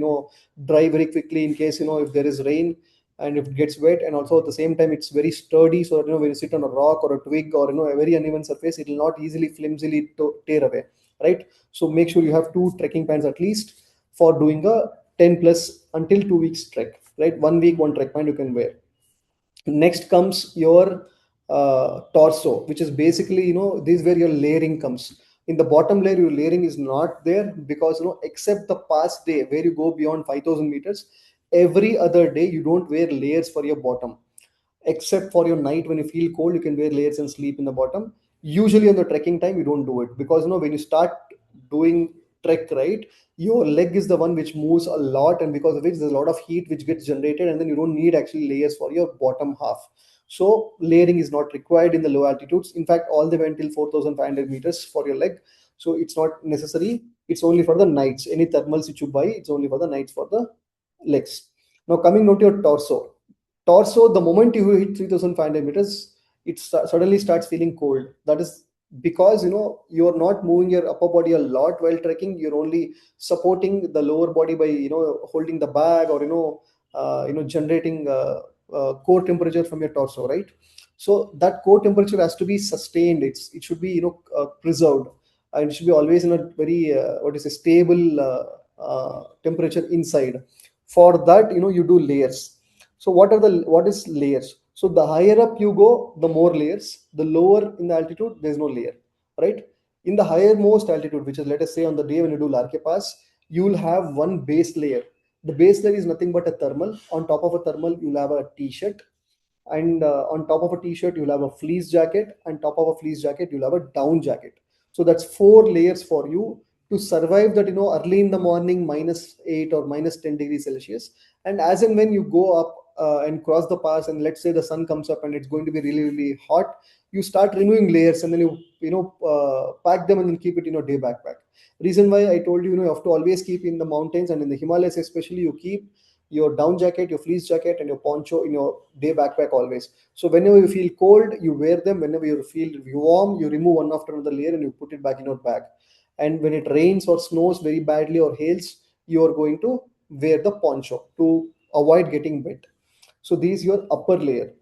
dry very quickly in case if there is rain and if it gets wet, and also at the same time it's very sturdy, so that when you sit on a rock or a twig or a very uneven surface, it will not easily flimsily tear away, right? So make sure you have two trekking pants at least for doing a 10 plus until 2 weeks trek, right? 1 week one trek pant you can wear. Next comes your torso, which is basically this is where your layering comes. In the bottom layer, your layering is not there because except the past day where you go beyond 5,000 meters, every other day you don't wear layers for your bottom, except for your night. When you feel cold, you can wear layers and sleep in the bottom. Usually on the trekking time you don't do it, because when you start doing trek, right, your leg is the one which moves a lot, and because of which there's a lot of heat which gets generated, and then you don't need actually layers for your bottom half. So layering is not required in the low altitudes. In fact, all the way until 4,500 meters for your leg. So it's not necessary. It's only for the nights. Any thermals which you buy, it's only for the nights for the legs. Now coming now to your torso. Torso, the moment you hit 3,500 meters, it suddenly starts feeling cold. That is because you're not moving your upper body a lot while trekking. You're only supporting the lower body by holding the bag, or generating core temperature from your torso, right? So that core temperature has to be sustained. It should be preserved, and it should be always in a very what is a stable temperature inside. For that, you do layers. So what is layers? So the higher up you go, the more layers. The lower in the altitude, there's no layer, right? In the higher most altitude, which is, let us say, on the day when you do Larkya Pass, you will have one base layer. The base layer is nothing but a thermal. On top of a thermal, you'll have a t-shirt, and on top of a t-shirt you'll have a fleece jacket, and top of a fleece jacket you'll have a down jacket. So that's four layers for you to survive that early in the morning -8 or -10 degrees Celsius. And as and when you go up and cross the pass, and let's say the sun comes up and it's going to be really really hot, you start removing layers, and then you pack them and then keep it in your day backpack. Reason why I told you, you have to always keep in the mountains and in the Himalayas especially, you keep your down jacket, your fleece jacket, and your poncho in your day backpack always. So whenever you feel cold, you wear them. Whenever you feel warm, you remove one after another layer and you put it back in your bag. And when it rains or snows very badly or hails, you are going to wear the poncho to avoid getting wet. So these your upper layer.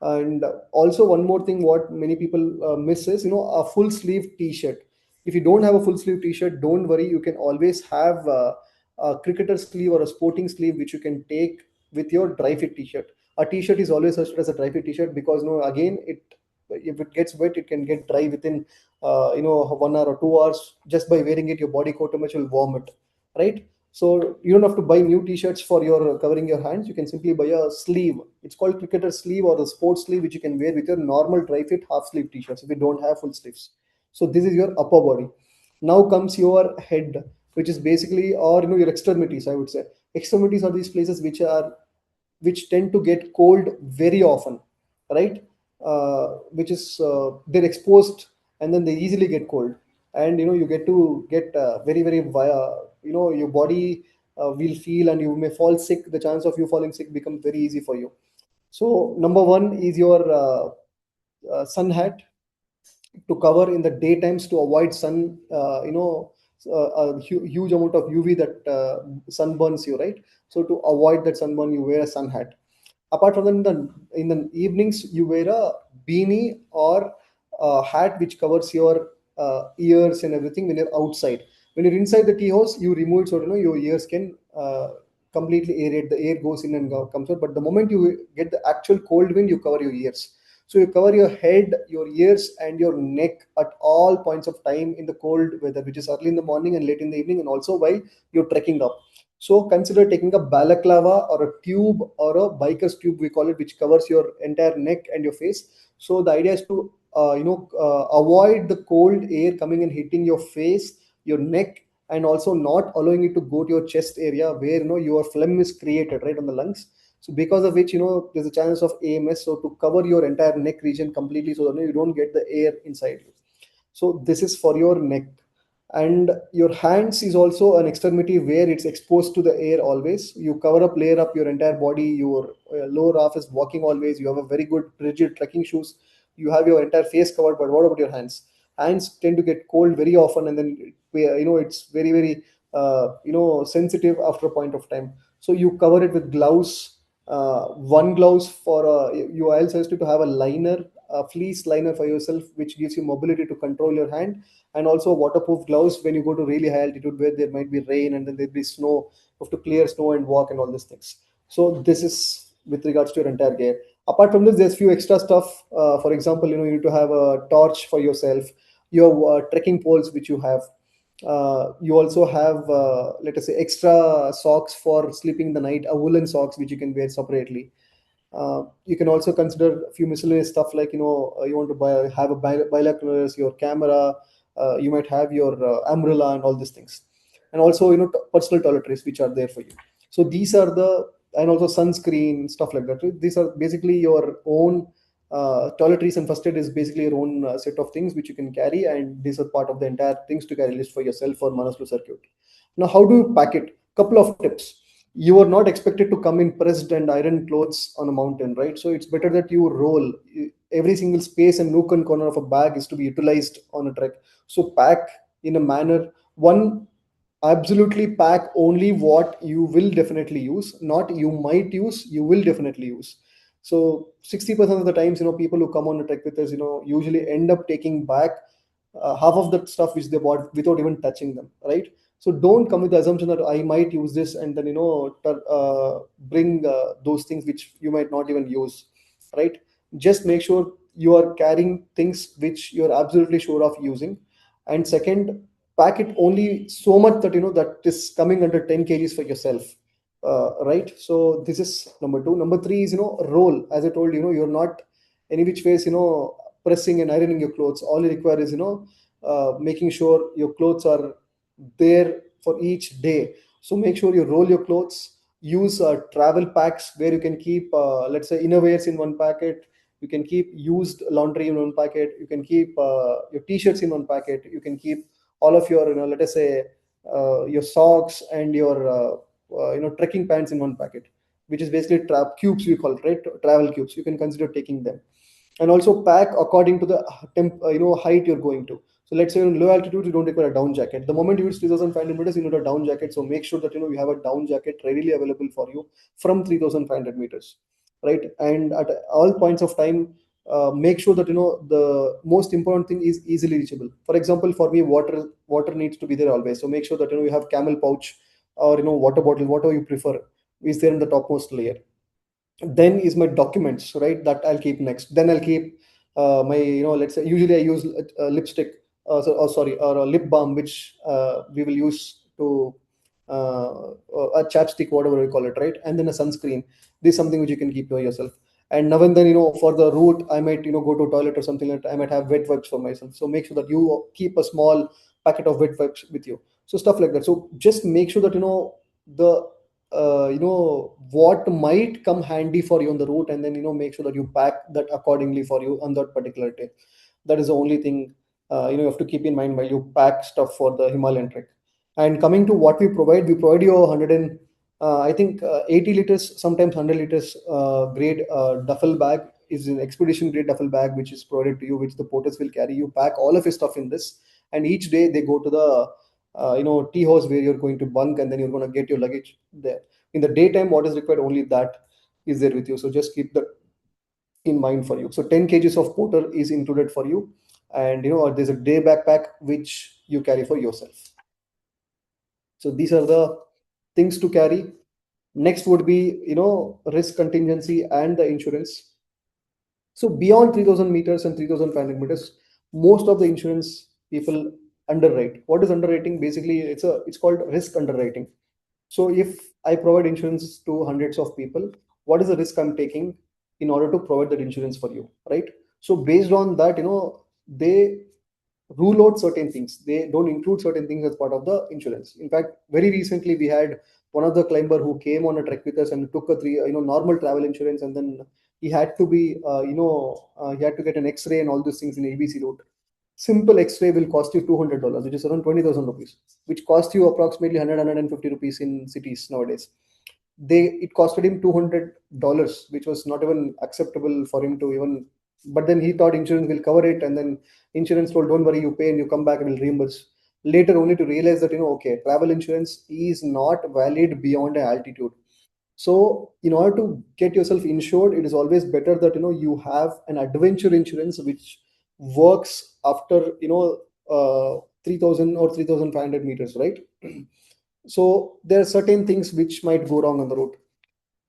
And also one more thing, what many people miss is a full sleeve t-shirt. If you don't have a full sleeve t-shirt, don't worry, you can always have a cricketer sleeve or a sporting sleeve which you can take with your dry fit t-shirt. A t-shirt is always considered as a dry fit t-shirt because again, it if it gets wet, it can get dry within 1 hour or 2 hours. Just by wearing it, your body core temperature will warm it, right? So you don't have to buy new t-shirts for your covering your hands. You can simply buy a sleeve. It's called cricketer sleeve or the sports sleeve, which you can wear with your normal dry fit half sleeve t-shirts if you don't have full sleeves. So this is your upper body. Now comes your head, which is basically, or your extremities, I would say. Extremities are these places which tend to get cold very often, right? Which is they're exposed, and then they easily get cold, and you get to get very very your body will feel, and you may fall sick. The chance of you falling sick becomes very easy for you. So number one is your sun hat, to cover in the daytimes to avoid sun, huge amount of UV that sunburns you, right? So to avoid that sunburn, you wear a sun hat. Apart from that, in the evenings, you wear a beanie or a hat which covers your ears and everything when you're outside. When you're inside the tea house, you remove it so your ears can completely aerate. The air goes in and comes out. But the moment you get the actual cold wind, you cover your ears. So you cover your head, your ears, and your neck at all points of time in the cold weather, which is early in the morning and late in the evening, and also while you're trekking up. So consider taking a balaclava or a tube or a biker's tube, we call it, which covers your entire neck and your face. So the idea is to avoid the cold air coming and hitting your face, your neck, and also not allowing it to go to your chest area where your phlegm is created right on the lungs. So because of which there's a chance of AMS. So to cover your entire neck region completely, so that you don't get the air inside you. So this is for your neck. And your hands is also an extremity where it's exposed to the air always. You cover up, layer up your entire body. Your lower half is walking always. You have a very good rigid trekking shoes. You have your entire face covered. But what about your hands? Hands tend to get cold very often, and then it's very very sensitive after a point of time. So you cover it with gloves. One gloves for you also has to have a liner, a fleece liner for yourself, which gives you mobility to control your hand, and also waterproof gloves when you go to really high altitude where there might be rain and then there'll be snow. You have to clear snow and walk and all these things. So this is with regards to your entire gear. Apart from this, there's few extra stuff. For example, you need to have a torch for yourself. your trekking poles which you have. You also have, let us say, extra socks for sleeping the night, a woolen socks which you can wear separately. You can also consider a few miscellaneous stuff like, you want to have a binoculars, your camera, you might have your umbrella and all these things, and also personal toiletries which are there for you. So these are the, and also sunscreen, stuff like that. Right? These are basically your own toiletries, and first aid is basically your own set of things which you can carry, and these are part of the entire things to carry list for yourself for Manaslu Circuit. Now, how do you pack it? Couple of tips. You are not expected to come in pressed and iron clothes on a mountain, right? So it's better that you roll. Every single space and nook and corner of a bag is to be utilized on a trek. So pack in a manner. One, absolutely pack only what you will definitely use, not you might use, you will definitely use. So 60% of the times, people who come on a trek with us, usually end up taking back half of the stuff which they bought without even touching them, right? So don't come with the assumption that I might use this, and then bring those things which you might not even use, right? Just make sure you are carrying things which you're absolutely sure of using. And second, pack it only so much that that is coming under 10 kgs for yourself, right? So this is number two. Number three is, roll. As I told you, you're not any which ways, pressing and ironing your clothes. All you require is, making sure your clothes are there for each day. So make sure you roll your clothes. Use travel packs where you can keep, let's say, innerwears in one packet. You can keep used laundry in one packet. You can keep your t-shirts in one packet. You can keep all of your, let us say, your socks and your trekking pants in one packet, which is basically trap cubes we call it, right? Travel cubes. You can consider taking them. And also pack according to the height you're going to. So let's say in low altitude, you don't require a down jacket. The moment you reach 3,500 meters, you need a down jacket. So make sure that you have a down jacket readily available for you from 3,500 meters, right? And at all points of time, make sure that the most important thing is easily reachable. For example, for me, water needs to be there always. So make sure that you have camel pouch, or water bottle, whatever you prefer, is there in the topmost layer. Then is my documents, right? That I'll keep next. Then I'll keep my, let's say, usually I use lipstick, sorry, or a lip balm, which we will use to a chapstick, whatever we call it, right? And then a sunscreen. This is something which you can keep to yourself. And now and then, for the route, I might go to toilet or something like that. I might have wet wipes for myself. So make sure that you keep a small packet of wet wipes with you. So stuff like that. So just make sure that the what might come handy for you on the route, and then make sure that you pack that accordingly for you on that particular day. That is the only thing you have to keep in mind while you pack stuff for the Himalayan trek. And coming to what we provide you 100 and I think 80 liters, sometimes 100 liters grade duffel bag, is an expedition grade duffel bag which is provided to you, which the porters will carry. You pack all of your stuff in this, and each day they go to the tea house where you're going to bunk, and then you're going to get your luggage there. In the daytime, what is required, only that is there with you. So just keep that in mind for you. So 10 kgs of porter is included for you, and there's a day backpack which you carry for yourself. So these are the things to carry. Next would be risk contingency and the insurance. So beyond 3,000 meters and 3,500 meters, most of the insurance people underwrite. What is underwriting? Basically, it's called risk underwriting. So if I provide insurance to hundreds of people, what is the risk I'm taking in order to provide that insurance for you, right? So based on that, they rule out certain things. They don't include certain things as part of the insurance. In fact, very recently we had one of the climber who came on a trek with us and took a normal travel insurance, and then he had to be he had to get an X-ray and all these things in ABC route. Simple X-ray will cost you $200, which is around 20,000 rupees, which cost you approximately 100 rupees in cities nowadays. It costed him $200, which was not even acceptable for him to even. But then he thought insurance will cover it, and then insurance told, "Don't worry, you pay and you come back and we'll reimburse." Later, only to realize that okay, travel insurance is not valid beyond an altitude. So, in order to get yourself insured, it is always better that you have an adventure insurance which works after 3,000 or 3,500 meters, right? So there are certain things which might go wrong on the road.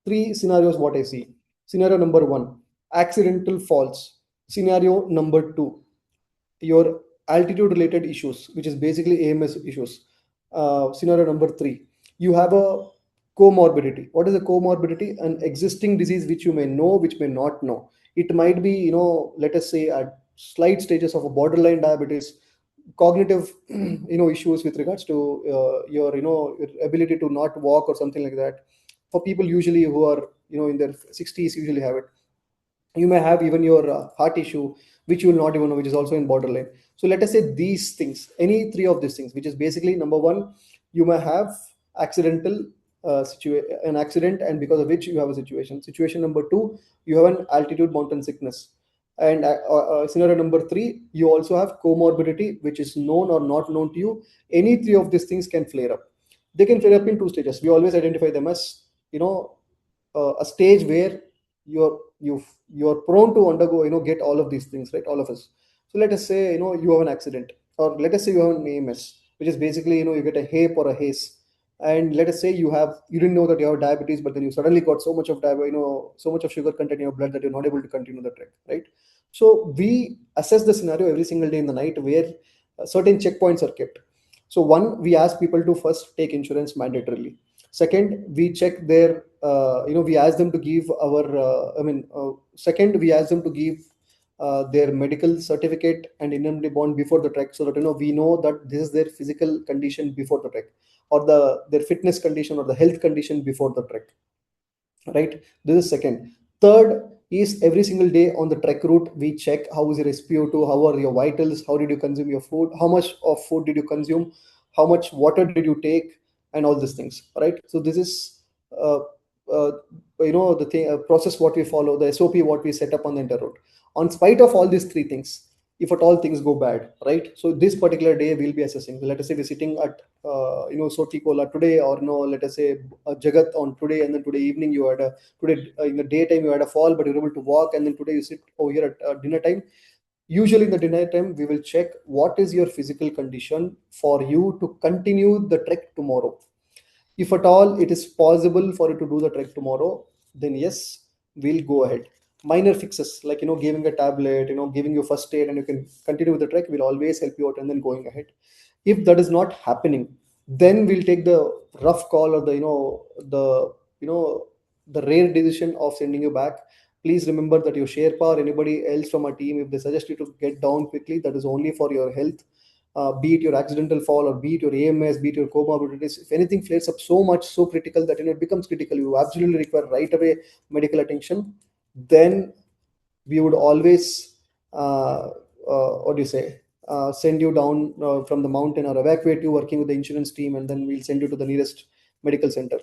Three scenarios what I see. Scenario number one, accidental falls. Scenario number two, your altitude related issues, which is basically AMS issues. Scenario number three, you have a comorbidity. What is a comorbidity? An existing disease which you may know, which may not know. It might be, let us say at slight stages of a borderline diabetes, cognitive, issues with regards to your ability to not walk or something like that. For people usually who are, in their 60s usually have it. You may have even your heart issue, which you will not even know, which is also in borderline. So let us say these things, any three of these things, which is basically number one, you may have accidental an accident, and because of which you have a situation number two, you have an altitude mountain sickness, and scenario number three, you also have comorbidity, which is known or not known to you. Any three of these things can flare up. They can flare up in two stages. We always identify them as, a stage where you're prone to undergo, get all of these things, right? All of us. So let us say, you have an accident, or let us say you have an AMS, which is basically, you get a HAPE or a haze. And let us say you didn't know that you have diabetes, but then you suddenly got so much of so much of sugar content in your blood that you're not able to continue the trek, right? So we assess the scenario every single day in the night, where certain checkpoints are kept. So one, we ask people to first take insurance mandatorily. Second, we check their, we ask them to give our, second, we ask them to give their medical certificate and indemnity bond before the trek, so that, we know that this is their physical condition before the trek, or their fitness condition or the health condition before the trek, right? This is second. Third is every single day on the trek route, we check how is your SpO2, how are your vitals, how did you consume your food, how much of food did you consume, how much water did you take, and all these things, right? So this is uh, uh, the thing, process what we follow, the SOP what we set up on the inter route. On spite of all these three things, if at all things go bad, right? So this particular day we'll be assessing. So let us say we're sitting at Soti Kola today, or no, let us say Jagat on today, and then today evening you had a today in the daytime you had a fall, but you're able to walk, and then today you sit over here at dinner time. Usually in the dinner time, we will check what is your physical condition for you to continue the trek tomorrow. If at all it is possible for you to do the trek tomorrow, then yes, we'll go ahead. Minor fixes like, giving a tablet, giving you first aid, and you can continue with the trek, will always help you out, and then going ahead. If that is not happening, then we'll take the rough call, or the you know the rare decision of sending you back. Please remember that your Sherpa or anybody else from our team, if they suggest you to get down quickly, that is only for your health. Be it your accidental fall, or be it your AMS, be it your comorbidities. If anything flares up so much, so critical that, it becomes critical, you absolutely require right away medical attention, then we would always, what do you say, send you down from the mountain, or evacuate you working with the insurance team, and then we'll send you to the nearest medical center.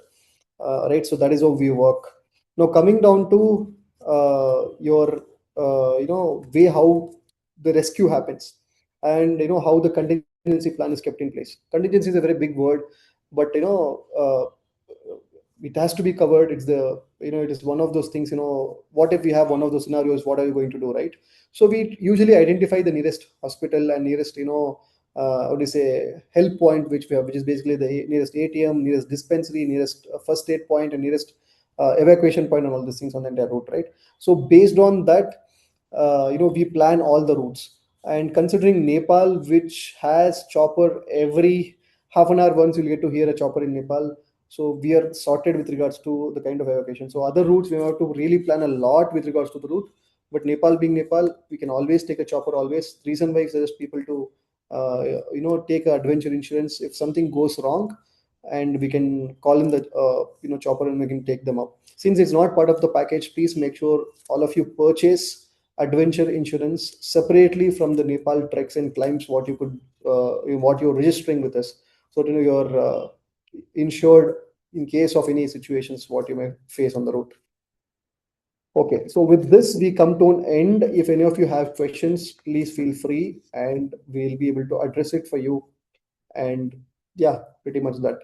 Right, so that is how we work. Now coming down to your way how the rescue happens, and how the contingency plan is kept in place. Contingency is a very big word, but it has to be covered. It's the it is one of those things. What if we have one of those scenarios, what are you going to do, right? So we usually identify the nearest hospital and nearest, what do you say, help point, which we have, which is basically the nearest ATM, nearest dispensary, nearest first aid point, and nearest evacuation point, and all these things on the entire route, right? So based on that, we plan all the routes. And considering Nepal, which has chopper every half an hour, once you'll get to hear a chopper in Nepal. So we are sorted with regards to the kind of evacuation. So other routes we have to really plan a lot with regards to the route. But Nepal being Nepal, we can always take a chopper. Always. Reason why I suggest people to take adventure insurance if something goes wrong, and we can call in the chopper, and we can take them up. Since it's not part of the package, please make sure all of you purchase adventure insurance separately from the Nepal treks and climbs what you could what you're registering with us, so that you're insured in case of any situations what you may face on the route. Okay, so with this, we come to an end. If any of you have questions, please feel free, and we'll be able to address it for you. And yeah, pretty much that.